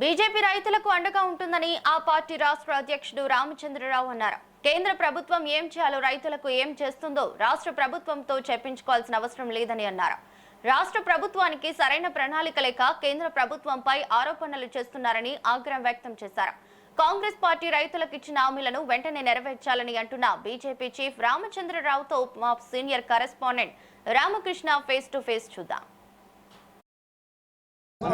BJP రైతులకు అండగా ఉంటుందని ఆ పార్టీ రాష్ట్ర అధ్యక్షుడు రామచంద్రరావు అన్నారు. కేంద్ర ప్రభుత్వం ఏం చేయాలో రైతులకు ఏం చేస్తుందో రాష్ట్ర ప్రభుత్వంతో చెప్పించుకోవాల్సిన అవసరం లేదని అన్నారు. రాష్ట్ర ప్రభుత్వానికి సరైన ప్రణాళిక లేక కేంద్ర ప్రభుత్వంపై ఆరోపణలు చేస్తున్నారని ఆగ్రహం వ్యక్తం చేశారు. కాంగ్రెస్ పార్టీ రైతులకు ఇచ్చిన హామీలను వెంటనే నెరవేర్చాలని అంటున్న బీజేపీ చీఫ్ రామచంద్రరావుతో మా senior correspondent Ramakrishna face to face చూద్దాం.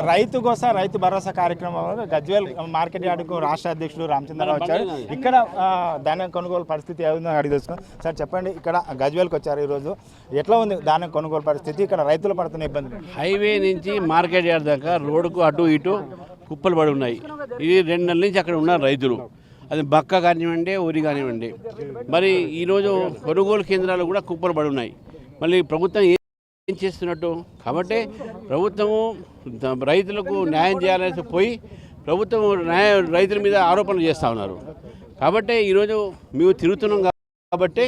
రైతు కోసం రైతు భరోసా కార్యక్రమంలో గజ్వేల్ మార్కెట్ యార్డుకు రాష్ట్ర అధ్యక్షుడు రామచంద్రరావు వచ్చారు. ఇక్కడ ధాన్యం కొనుగోలు పరిస్థితి ఏ విధంగా అడిగి తెలుసుకుని సార్ చెప్పండి, ఇక్కడ గజ్వేల్కి వచ్చారు ఈరోజు, ఎట్లా ఉంది ధాన్యం కొనుగోలు పరిస్థితి, ఇక్కడ రైతులు పడుతున్న ఇబ్బంది? హైవే నుంచి మార్కెట్ యార్డ్ దాకా రోడ్డుకు అటు ఇటు కుప్పలు పడి ఉన్నాయి. ఇది 2 నెలల నుంచి అక్కడ ఉన్నారు రైతులు. అది బక్క కానివ్వండి, ఊరి కానివ్వండి. మరి ఈరోజు కొనుగోలు కేంద్రాలు కూడా కుప్పలు పడి ఉన్నాయి. మళ్ళీ ప్రభుత్వం ఏం చేస్తున్నట్టు? కాబట్టి ప్రభుత్వము రైతులకు న్యాయం చేయాలని పోయి ప్రభుత్వం రైతుల మీద ఆరోపణలు చేస్తూ ఉన్నారు. కాబట్టి ఈరోజు మేము తిరుగుతున్నాం కాబట్టి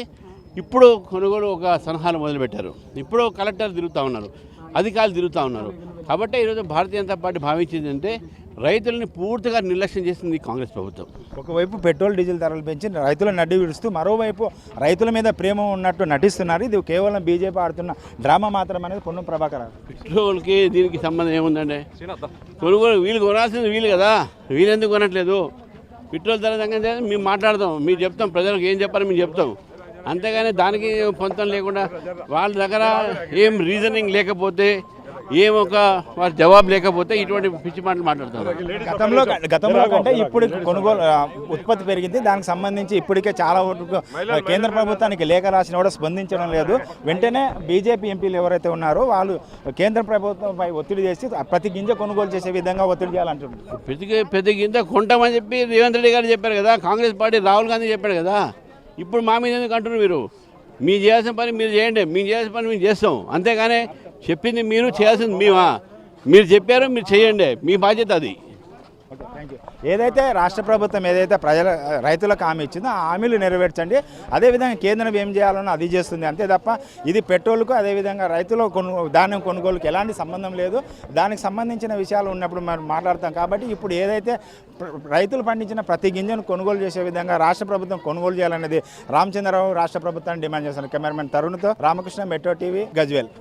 ఇప్పుడు కొనుగోలు ఒక సలహాలు మొదలుపెట్టారు. ఇప్పుడు కలెక్టర్ తిరుగుతూ ఉన్నారు, అధికారులు తిరుగుతూ ఉన్నారు. కాబట్టి ఈరోజు భారతీయ జనతా పార్టీ భావించింది అంటే రైతులని పూర్తిగా నిర్లక్ష్యం చేసింది కాంగ్రెస్ ప్రభుత్వం. ఒకవైపు పెట్రోల్ డీజిల్ ధరలు పెంచి రైతులను నడ్డి విడుస్తూ మరోవైపు రైతుల మీద ప్రేమ ఉన్నట్టు నటిస్తున్నారు. ఇది కేవలం బీజేపీ ఆడుతున్న డ్రామా మాత్రం అనేది పొన్నం ప్రభాకర్. పెట్రోల్కి దీనికి సంబంధం ఏముందండి? కొనుగోలు వీళ్ళు కొనాల్సింది వీళ్ళు కదా, వీళ్ళు ఎందుకు కొనట్లేదు? పెట్రోల్ ధర దగ్గర మేము మాట్లాడతాం, మీరు చెప్తాం, ప్రజలకు ఏం చెప్పాలి మేము చెప్తాం. అంతేగాని దానికి పొంతం లేకుండా వాళ్ళ దగ్గర ఏం రీజనింగ్ లేకపోతే ఏమొక వారి జవాబు లేకపోతే ఇటువంటి పిచ్చి మాటలు మాట్లాడుతున్నారు. గతంలో కంటే ఇప్పుడు కొనుగోలు ఉత్పత్తి పెరిగింది. దానికి సంబంధించి ఇప్పటికే చాలా వరకు కేంద్ర ప్రభుత్వానికి లేఖ రాసిన కూడా స్పందించడం లేదు. వెంటనే బీజేపీ ఎంపీలు ఎవరైతే ఉన్నారో వాళ్ళు కేంద్ర ప్రభుత్వంపై ఒత్తిడి చేసి ప్రతి గింజ కొనుగోలు చేసే విధంగా ఒత్తిడి చేయాలంటున్నారు. ప్రతి గింజ కొంటామని చెప్పి రేవంత్ రెడ్డి గారు చెప్పారు కదా, కాంగ్రెస్ పార్టీ రాహుల్ గాంధీ చెప్పాడు కదా. ఇప్పుడు మా మీద ఎందుకు అంటున్నారు? మీరు చేయాల్సిన పని మీరు చేయండి, మేము చేయాల్సిన పని మేము చేస్తాం. అంతేగానే చెప్పింది మీరు, చేయాల్సింది మేమా? మీరు చెప్పారు, మీరు చేయండి, మీ బాధ్యత అది. ఏదైతే రాష్ట్ర ప్రభుత్వం ఏదైతే రైతులకు హామీ ఇచ్చిందో ఆ హామీలు నెరవేర్చండి, అదేవిధంగా కేంద్రం ఏం చేయాలనో అది చేస్తుంది, అంతే తప్ప ఇది పెట్రోల్కు అదేవిధంగా రైతుల ధాన్యం కొనుగోలుకు ఎలాంటి సంబంధం లేదు. దానికి సంబంధించిన విషయాలు ఉన్నప్పుడు మనం మాట్లాడతాం. కాబట్టి ఇప్పుడు ఏదైతే రైతులు పండించిన ప్రతి గింజను కొనుగోలు చేసే విధంగా రాష్ట్ర ప్రభుత్వం కొనుగోలు చేయాలనేది రామచంద్రరావు రాష్ట్ర ప్రభుత్వాన్ని డిమాండ్ చేస్తున్నారు. కెమెరామెన్ తరుణ్తో రామకృష్ణ, మెట్రో టీవీ, గజ్వేల్.